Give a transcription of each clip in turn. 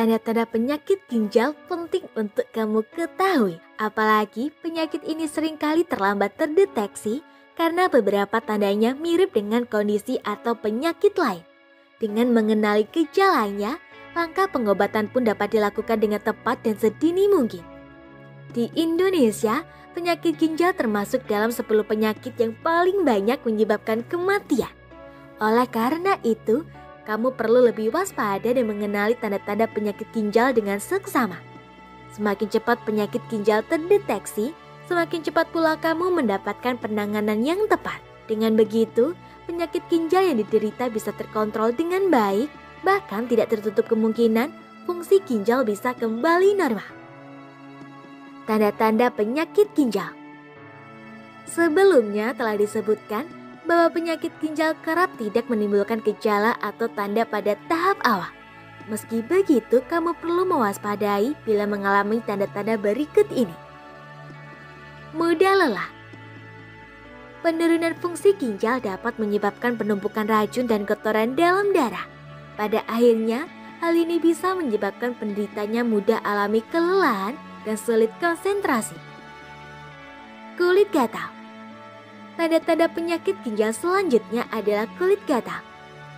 Tanda-tanda penyakit ginjal penting untuk kamu ketahui. Apalagi penyakit ini seringkali terlambat terdeteksi karena beberapa tandanya mirip dengan kondisi atau penyakit lain. Dengan mengenali gejalanya, langkah pengobatan pun dapat dilakukan dengan tepat dan sedini mungkin. Di Indonesia, penyakit ginjal termasuk dalam 10 penyakit yang paling banyak menyebabkan kematian. Oleh karena itu, kamu perlu lebih waspada dan mengenali tanda-tanda penyakit ginjal dengan seksama. Semakin cepat penyakit ginjal terdeteksi, semakin cepat pula kamu mendapatkan penanganan yang tepat. Dengan begitu, penyakit ginjal yang diderita bisa terkontrol dengan baik, bahkan tidak tertutup kemungkinan fungsi ginjal bisa kembali normal. Tanda-tanda penyakit ginjal. Sebelumnya telah disebutkan bahwa penyakit ginjal kerap tidak menimbulkan gejala atau tanda pada tahap awal. Meski begitu, kamu perlu mewaspadai bila mengalami tanda-tanda berikut ini. Mudah lelah. Penurunan fungsi ginjal dapat menyebabkan penumpukan racun dan kotoran dalam darah. Pada akhirnya, hal ini bisa menyebabkan penderitanya mudah alami kelelahan dan sulit konsentrasi. Kulit gatal. Tanda-tanda penyakit ginjal selanjutnya adalah kulit gatal.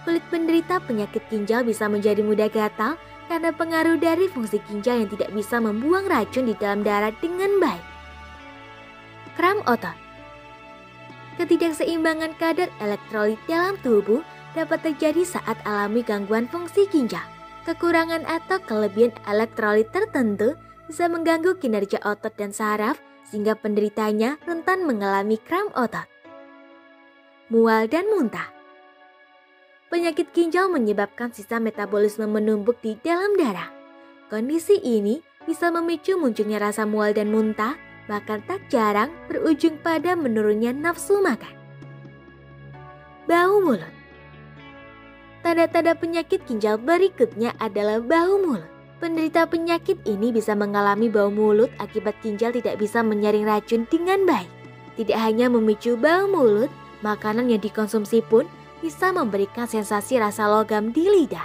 Kulit penderita penyakit ginjal bisa menjadi mudah gatal karena pengaruh dari fungsi ginjal yang tidak bisa membuang racun di dalam darah dengan baik. Kram otot. Ketidakseimbangan kadar elektrolit dalam tubuh dapat terjadi saat alami gangguan fungsi ginjal. Kekurangan atau kelebihan elektrolit tertentu bisa mengganggu kinerja otot dan saraf sehingga penderitanya rentan mengalami kram otot. Mual dan muntah. Penyakit ginjal menyebabkan sisa metabolisme menumpuk di dalam darah. Kondisi ini bisa memicu munculnya rasa mual dan muntah, bahkan tak jarang berujung pada menurunnya nafsu makan. Bau mulut. Tanda-tanda penyakit ginjal berikutnya adalah bau mulut. Penderita penyakit ini bisa mengalami bau mulut akibat ginjal tidak bisa menyaring racun dengan baik. Tidak hanya memicu bau mulut, makanan yang dikonsumsi pun bisa memberikan sensasi rasa logam di lidah.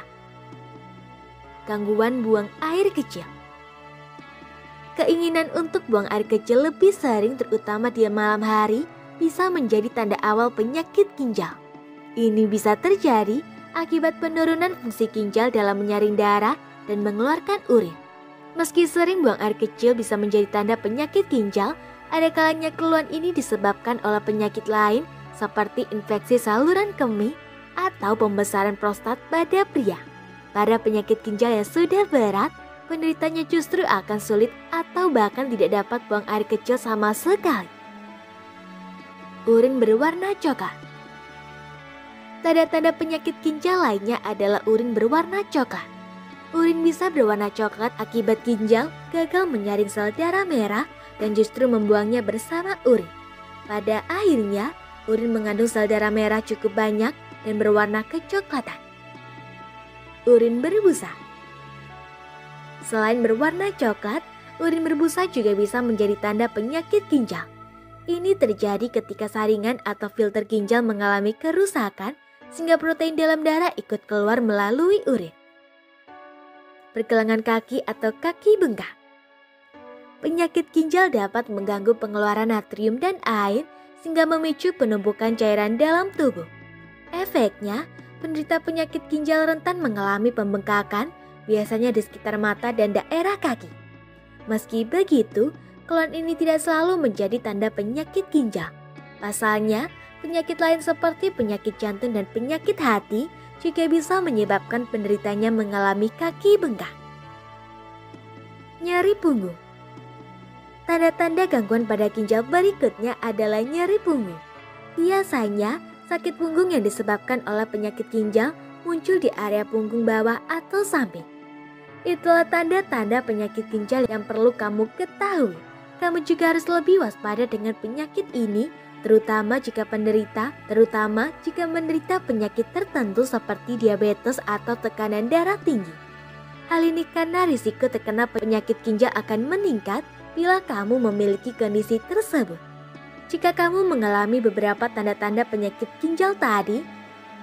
Gangguan buang air kecil. Keinginan untuk buang air kecil lebih sering terutama di malam hari bisa menjadi tanda awal penyakit ginjal. Ini bisa terjadi akibat penurunan fungsi ginjal dalam menyaring darah dan mengeluarkan urin. Meski sering buang air kecil bisa menjadi tanda penyakit ginjal, ada kalanya keluhan ini disebabkan oleh penyakit lain seperti infeksi saluran kemih atau pembesaran prostat pada pria. Pada penyakit ginjal yang sudah berat, penderitanya justru akan sulit atau bahkan tidak dapat buang air kecil sama sekali. Urin berwarna coklat. Tanda-tanda penyakit ginjal lainnya adalah urin berwarna coklat. Urin bisa berwarna coklat akibat ginjal gagal menyaring sel darah merah dan justru membuangnya bersama urin. Pada akhirnya, urin mengandung sel darah merah cukup banyak dan berwarna kecoklatan. Urin berbusa. Selain berwarna coklat, urin berbusa juga bisa menjadi tanda penyakit ginjal. Ini terjadi ketika saringan atau filter ginjal mengalami kerusakan sehingga protein dalam darah ikut keluar melalui urin. Pergelangan kaki atau kaki bengkak. Penyakit ginjal dapat mengganggu pengeluaran natrium dan air sehingga memicu penumpukan cairan dalam tubuh. Efeknya, penderita penyakit ginjal rentan mengalami pembengkakan, biasanya di sekitar mata dan daerah kaki. Meski begitu, keluhan ini tidak selalu menjadi tanda penyakit ginjal. Pasalnya, penyakit lain seperti penyakit jantung dan penyakit hati juga bisa menyebabkan penderitanya mengalami kaki bengkak. Nyeri punggung. Tanda-tanda gangguan pada ginjal berikutnya adalah nyeri punggung. Biasanya, sakit punggung yang disebabkan oleh penyakit ginjal muncul di area punggung bawah atau samping. Itulah tanda-tanda penyakit ginjal yang perlu kamu ketahui. Kamu juga harus lebih waspada dengan penyakit ini, terutama jika menderita penyakit tertentu seperti diabetes atau tekanan darah tinggi. Hal ini karena risiko terkena penyakit ginjal akan meningkat bila kamu memiliki kondisi tersebut. Jika kamu mengalami beberapa tanda-tanda penyakit ginjal tadi,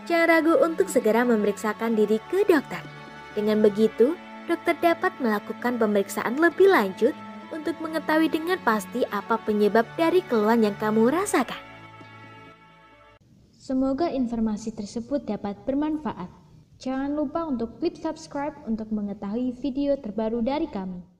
jangan ragu untuk segera memeriksakan diri ke dokter. Dengan begitu, dokter dapat melakukan pemeriksaan lebih lanjut untuk mengetahui dengan pasti apa penyebab dari keluhan yang kamu rasakan. Semoga informasi tersebut dapat bermanfaat. Jangan lupa untuk klik subscribe untuk mengetahui video terbaru dari kami.